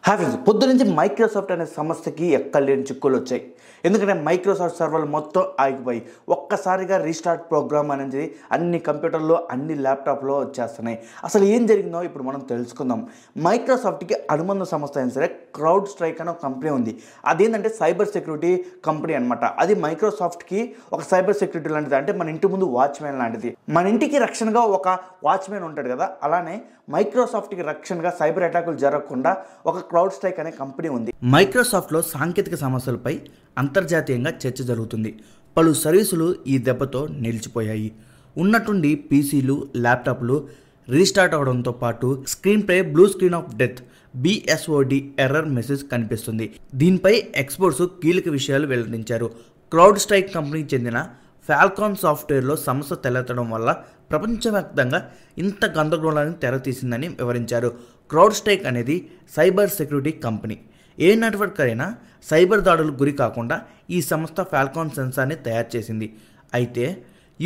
Hi friends, పొద్దు నుంచి Microsoft అనే సంస్థకి ఎక్కలేని చిక్కులు వచ్చాయి. ఎందుకంటే మైక్రోసాఫ్ట్ సర్వర్లు మొత్తం ఆగిపోయి ఒక్కసారిగా రీస్టార్ట్ ప్రోగ్రామ్ అనేది అన్ని కంప్యూటర్లో అన్ని ల్యాప్టాప్లో వచ్చేస్తున్నాయి. అసలు ఏం జరిగిందో ఇప్పుడు మనం తెలుసుకుందాం. మైక్రోసాఫ్ట్కి అనుబంధ సంస్థ అయినా సరే క్రౌడ్ స్ట్రైక్ అనే ఒక కంపెనీ ఉంది. అదేంటంటే సైబర్ సెక్యూరిటీ కంపెనీ అనమాట. అది మైక్రోసాఫ్ట్కి ఒక సైబర్ సెక్యూరిటీ లాంటిది. అంటే మన ఇంటి ముందు వాచ్మెన్ లాంటిది. మన ఇంటికి రక్షణగా ఒక వాచ్మెన్ ఉంటాడు కదా, అలానే మైక్రోసాఫ్ట్కి రక్షణగా సైబర్ అటాకులు జరగకుండా ఒక క్రౌడ్ స్ట్రైక్ అనే కంపెనీ ఉంది. మైక్రోసాఫ్ట్లో సాంకేతిక సమస్యలపై అంతర్జాతీయంగా చర్చ జరుగుతుంది. పలు సర్వీసులు ఈ దెబ్బతో నిలిచిపోయాయి. ఉన్నట్టుండి పీసీలు, ల్యాప్టాప్లు రీస్టార్ట్ అవడంతో పాటు స్క్రీన్పై blue screen off death BSOD error message కనిపిస్తుంది. దీనిపై ఎక్స్పర్ట్స్ కీలక విషయాలు వెల్లడించారు. క్రౌడ్ స్ట్రైక్ కంపెనీకి చెందిన ఫాల్కాన్ సాఫ్ట్వేర్లో సమస్య తలెత్తడం వల్ల ప్రపంచవ్యాప్తంగా ఇంత గందరగోళానికి తెరతీసిందని వివరించారు. క్రౌడ్ స్ట్రైక్ అనేది సైబర్ సెక్యూరిటీ కంపెనీ. ఏ నెట్వర్క్ అయినా సైబర్ దాడులకు గురి కాకుండా ఈ సంస్థ ఫాల్కాన్ సెన్సార్ని తయారు చేసింది. అయితే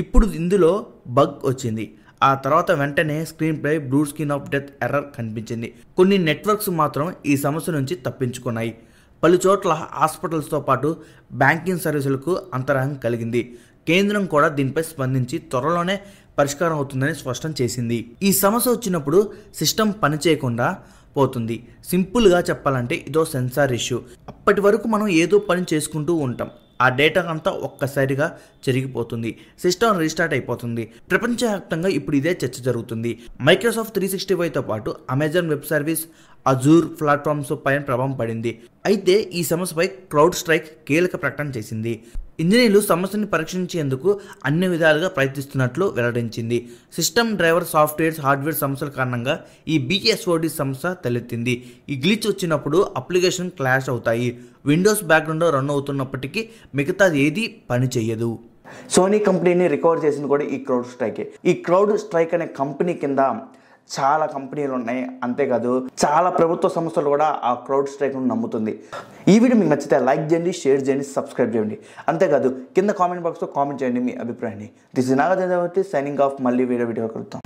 ఇప్పుడు ఇందులో బగ్ వచ్చింది. ఆ తర్వాత వెంటనే స్క్రీన్పై blue screen off death error కనిపించింది. కొన్ని నెట్వర్క్స్ మాత్రం ఈ సమస్య నుంచి తప్పించుకున్నాయి. పలు చోట్ల హాస్పిటల్స్తో పాటు బ్యాంకింగ్ సర్వీసులకు అంతరాయం కలిగింది. కేంద్రం కూడా దీనిపై స్పందించి త్వరలోనే పరిష్కారం అవుతుందని స్పష్టం చేసింది. ఈ సమస్య వచ్చినప్పుడు సిస్టమ్ పనిచేయకుండా పోతుంది. సింపుల్గా చెప్పాలంటే ఇదో సెన్సార్ ఇష్యూ. అప్పటి వరకు మనం ఏదో పని చేసుకుంటూ ఉంటాం. ఆ డేటా అంతా ఒక్కసారిగా చెరిగిపోతుంది. సిస్టమ్ రీస్టార్ట్ అయిపోతుంది. ప్రపంచవ్యాప్తంగా ఇప్పుడు ఇదే చర్చ జరుగుతుంది. మైక్రోసాఫ్ట్ 365తో పాటు Amazon web service, Azure platforms పైన ప్రభావం పడింది. అయితే ఈ సమస్యపై క్రౌడ్ స్ట్రైక్ కీలక ప్రకటన చేసింది. ఇంజనీర్లు సమస్యని పరీక్షించేందుకు అన్ని విధాలుగా ప్రయత్నిస్తున్నట్లు వెల్లడించింది. సిస్టమ్ డ్రైవర్ సాఫ్ట్వేర్, హార్డ్వేర్ సమస్యల కారణంగా ఈ BSOD సమస్య తలెత్తింది. ఈ గ్లిచ్ వచ్చినప్పుడు అప్లికేషన్ క్లాష్ అవుతాయి. విండోస్ బ్యాక్గ్రౌండ్లో రన్ అవుతున్నప్పటికీ మిగతాది ఏది పని చేయదు. సోనీ కంపెనీని రికవర్ చేసింది కూడా ఈ క్రౌడ్ స్ట్రైకే. ఈ క్రౌడ్ స్ట్రైక్ అనే కంపెనీ కింద చాలా కంపెనీలు ఉన్నాయి. అంతేకాదు చాలా ప్రభుత్వ సంస్థలు కూడా ఆ క్రౌడ్ స్ట్రైక్ను నమ్ముతుంది. ఈ వీడియో మీకు నచ్చితే లైక్ చేయండి, షేర్ చేయండి, సబ్స్క్రైబ్ చేయండి. అంతేకాదు కింద కామెంట్ బాక్స్లో కామెంట్ చేయండి మీ అభిప్రాయాన్ని. This is Naga Chandravarthi signing off. మళ్ళీ వీడియో కలుద్దాం.